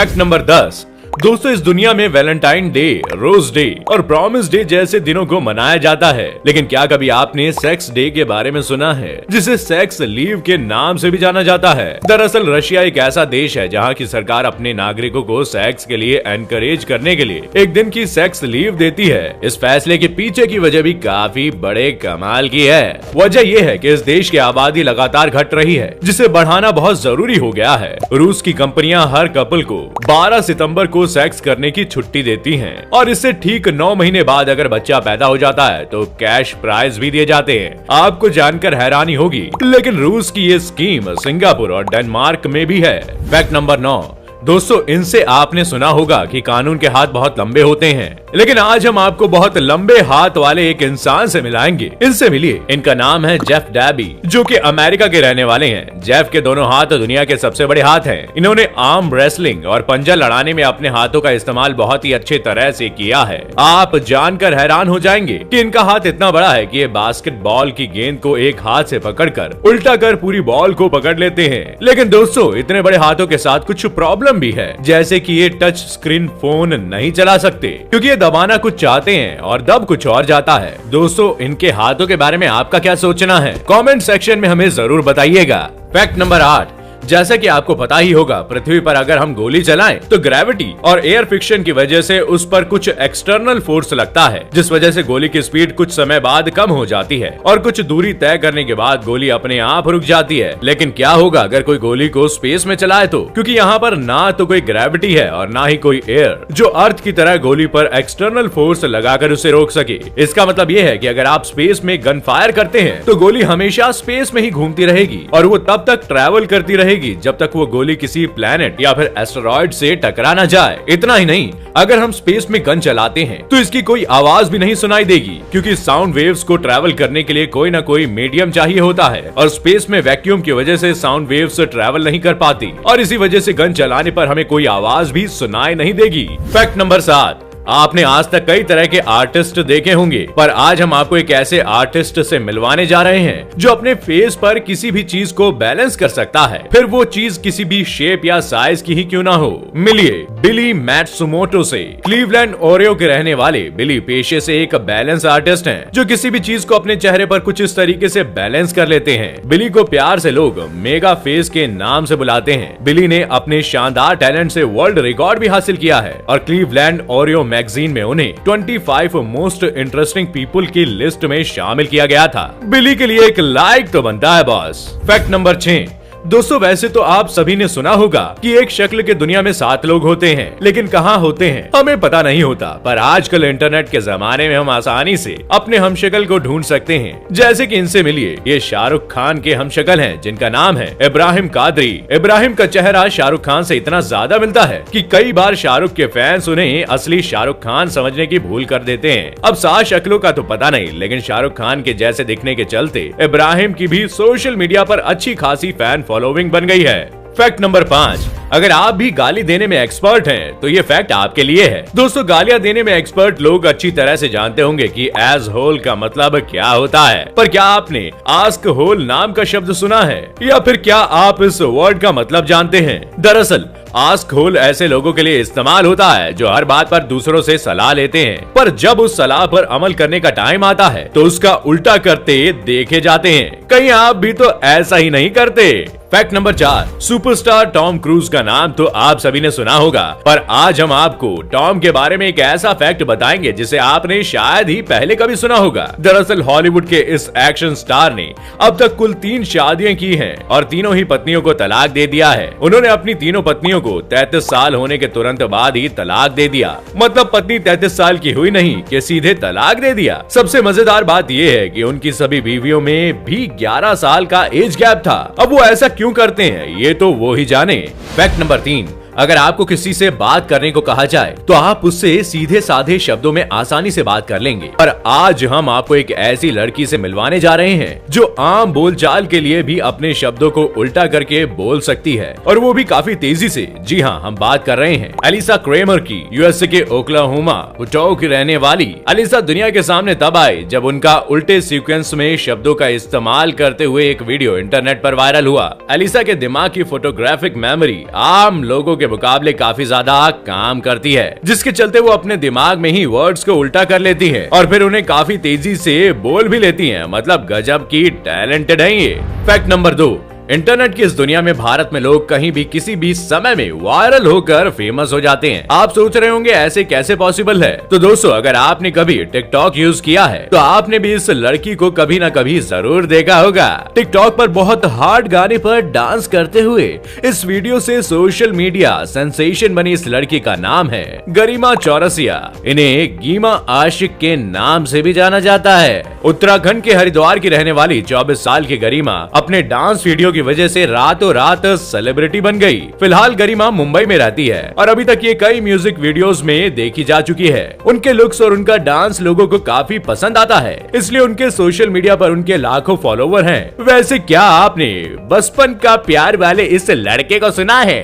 Fact number 10। दोस्तों, इस दुनिया में वैलेंटाइन डे, रोज डे और प्रॉमिस डे जैसे दिनों को मनाया जाता है, लेकिन क्या कभी आपने सेक्स डे के बारे में सुना है, जिसे सेक्स लीव के नाम से भी जाना जाता है। दरअसल रशिया एक ऐसा देश है जहां की सरकार अपने नागरिकों को सेक्स के लिए एनकरेज करने के लिए एक दिन की सेक्स लीव देती है। इस फैसले के पीछे की वजह भी काफी बड़े कमाल की है। वजह यह है कि इस देश की आबादी लगातार घट रही है, जिसे बढ़ाना बहुत जरूरी हो गया है। रूस की कंपनियां हर कपल को 12 सितंबर को सेक्स करने की छुट्टी देती हैं और इससे ठीक 9 महीने बाद अगर बच्चा पैदा हो जाता है तो कैश प्राइज भी दिए जाते हैं। आपको जानकर हैरानी होगी, लेकिन रूस की ये स्कीम सिंगापुर और डेनमार्क में भी है। Fact number 9। दोस्तों, इनसे आपने सुना होगा कि कानून के हाथ बहुत लंबे होते हैं, लेकिन आज हम आपको बहुत लंबे हाथ वाले एक इंसान से मिलाएंगे। इनसे मिलिए। इनका नाम है जेफ डैबी, जो कि अमेरिका के रहने वाले हैं। जेफ के दोनों हाथ दुनिया के सबसे बड़े हाथ हैं। इन्होंने आर्म रेसलिंग और पंजा लड़ाने में अपने हाथों का इस्तेमाल बहुत ही अच्छे तरह से किया है। आप जानकर हैरान हो जाएंगे कि इनका हाथ इतना बड़ा है कि ये बास्केटबॉल की गेंद को एक हाथ से पकड़कर उल्टा कर पूरी बॉल को पकड़ लेते हैं। लेकिन दोस्तों, इतने बड़े हाथों के साथ कुछ प्रॉब्लम भी है, जैसे कि ये टच स्क्रीन फोन नहीं चला सकते, क्योंकि ये दबाना कुछ चाहते हैं और दब कुछ और जाता है। दोस्तों, इनके हाथों के बारे में आपका क्या सोचना है, कमेंट सेक्शन में हमें जरूर बताइएगा। Fact number 8। जैसा कि आपको पता ही होगा, पृथ्वी पर अगर हम गोली चलाएं तो ग्रेविटी और एयर फ्रिक्शन की वजह से उस पर कुछ एक्सटर्नल फोर्स लगता है, जिस वजह से गोली की स्पीड कुछ समय बाद कम हो जाती है और कुछ दूरी तय करने के बाद गोली अपने आप रुक जाती है। लेकिन क्या होगा अगर कोई गोली को स्पेस में चलाए तो? क्योंकि यहाँ पर ना तो कोई ग्रेविटी है और ना ही कोई एयर जो अर्थ की तरह गोली पर एक्सटर्नल फोर्स लगाकर उसे रोक सके। इसका मतलब ये है कि अगर आप स्पेस में गन फायर करते हैं तो गोली हमेशा स्पेस में ही घूमती रहेगी और वो तब तक ट्रैवल करती रहेगी जब तक वो गोली किसी प्लेनेट या फिर एस्टेरॉइड से टकरा ना जाए। इतना ही नहीं, अगर हम स्पेस में गन चलाते हैं तो इसकी कोई आवाज भी नहीं सुनाई देगी, क्योंकि साउंड वेव्स को ट्रैवल करने के लिए कोई ना कोई मीडियम चाहिए होता है और स्पेस में वैक्यूम की वजह से साउंड वेव्स ट्रैवल नहीं कर पाती और इसी वजह से गन चलाने पर हमें कोई आवाज भी सुनाई नहीं देगी। Fact number 7। आपने आज तक कई तरह के आर्टिस्ट देखे होंगे, पर आज हम आपको एक ऐसे आर्टिस्ट से मिलवाने जा रहे हैं जो अपने फेस पर किसी भी चीज को बैलेंस कर सकता है, फिर वो चीज किसी भी शेप या साइज की ही क्यों ना हो। मिलिए बिली मैट्सुमोटो से। क्लीवलैंड ओरियो के रहने वाले बिली पेशे से एक बैलेंस आर्टिस्ट हैं, जो किसी भी चीज को अपने चेहरे पर कुछ इस तरीके से बैलेंस कर लेते हैं। बिली को प्यार से लोग मेगा फेस के नाम से बुलाते हैं। बिली ने अपने शानदार टैलेंट से वर्ल्ड रिकॉर्ड भी हासिल किया है और क्लीवलैंड ओरियो मैगजीन में उन्हें 25 मोस्ट इंटरेस्टिंग पीपल की लिस्ट में शामिल किया गया था। बिली के लिए एक लाइक तो बनता है बॉस। Fact number 6। दोस्तों, वैसे तो आप सभी ने सुना होगा कि एक शक्ल के दुनिया में 7 लोग होते हैं, लेकिन कहाँ होते हैं हमें पता नहीं होता। पर आजकल इंटरनेट के जमाने में हम आसानी से अपने हमशक्ल को ढूंढ सकते हैं। जैसे कि इनसे मिलिए। ये शाहरुख खान के हमशक्ल हैं, जिनका नाम है इब्राहिम कादरी। इब्राहिम का चेहरा शाहरुख खान से इतना ज्यादा मिलता है कि कई बार शाहरुख के फैंस उन्हें असली शाहरुख खान समझने की भूल कर देते हैं। अब 7 शक्लों का तो पता नहीं, लेकिन शाहरुख खान के जैसे दिखने के चलते इब्राहिम की भी सोशल मीडिया पर अच्छी खासी फैन फॉलोइंग बन गई है। Fact number 5। अगर आप भी गाली देने में एक्सपर्ट हैं तो ये फैक्ट आपके लिए है। दोस्तों, गालियां देने में एक्सपर्ट लोग अच्छी तरह से जानते होंगे कि एज होल का मतलब क्या होता है, पर क्या आपने आस्क होल नाम का शब्द सुना है, या फिर क्या आप इस वर्ड का मतलब जानते हैं? दरअसल आस्क होल ऐसे लोगों के लिए इस्तेमाल होता है जो हर बात पर दूसरों से सलाह लेते हैं, पर जब उस सलाह पर अमल करने का टाइम आता है तो उसका उल्टा करते देखे जाते हैं। कहीं आप भी तो ऐसा ही नहीं करते? Fact number 4। Superstar Tom cruise का नाम तो आप सभी ने सुना होगा, पर आज हम आपको टॉम के बारे में एक ऐसा फैक्ट बताएंगे जिसे आपने शायद ही पहले कभी सुना होगा। दरअसल हॉलीवुड के इस एक्शन स्टार ने अब तक कुल 3 शादियां की हैं और तीनों ही पत्नियों को तलाक दे दिया है। उन्होंने अपनी तीनों पत्नियों को 33 साल होने के तुरंत बाद ही तलाक दे दिया। मतलब पत्नी 33 साल की हुई नहीं कि सीधे तलाक दे दिया। सबसे मजेदार बात यह है कि उनकी सभी बीवियों में भी 11 साल का एज गैप था। अब वो ऐसा क्यों करते हैं ये तो वो ही जाने। Fact number 3। अगर आपको किसी से बात करने को कहा जाए तो आप उससे सीधे साधे शब्दों में आसानी से बात कर लेंगे, पर आज हम आपको एक ऐसी लड़की से मिलवाने जा रहे हैं जो आम बोलचाल के लिए भी अपने शब्दों को उल्टा करके बोल सकती है, और वो भी काफी तेजी से। जी हाँ, हम बात कर रहे हैं एलिसा क्रेमर की। यूएसए के ओक्लाहोमा उटाओ की रहने वाली एलिसा दुनिया के सामने तब आई जब उनका उल्टे सीक्वेंस में शब्दों का इस्तेमाल करते हुए एक वीडियो इंटरनेट पर वायरल हुआ। एलिसा के दिमाग की फोटोग्राफिक मेमोरी आम लोगों के मुकाबले काफी ज्यादा काम करती है, जिसके चलते वो अपने दिमाग में ही वर्ड्स को उल्टा कर लेती है और फिर उन्हें काफी तेजी से बोल भी लेती है। मतलब गजब की टैलेंटेड है ये। फैक्ट नंबर 2, इंटरनेट की इस दुनिया में भारत में लोग कहीं भी किसी भी समय में वायरल होकर फेमस हो जाते हैं। आप सोच रहे होंगे ऐसे कैसे पॉसिबल है? तो दोस्तों, अगर आपने कभी टिकटॉक यूज किया है तो आपने भी इस लड़की को कभी ना कभी जरूर देखा होगा। टिकटॉक पर बहुत हार्ड गाने पर डांस करते हुए इस वीडियो से सोशल मीडिया सेंसेशन बनी इस लड़की का नाम है गरिमा चौरसिया। इन्हें गीमा आशिक के नाम से भी जाना जाता है। उत्तराखंड के हरिद्वार की रहने वाली 24 साल की गरिमा अपने डांस वीडियो की वजह से रातों रात सेलिब्रिटी बन गई। फिलहाल गरिमा मुंबई में रहती है और अभी तक ये कई म्यूजिक वीडियोस में देखी जा चुकी है। उनके लुक्स और उनका डांस लोगों को काफी पसंद आता है, इसलिए उनके सोशल मीडिया पर उनके लाखों फॉलोवर हैं। वैसे क्या आपने बचपन का प्यार वाले इस लड़के को सुना है?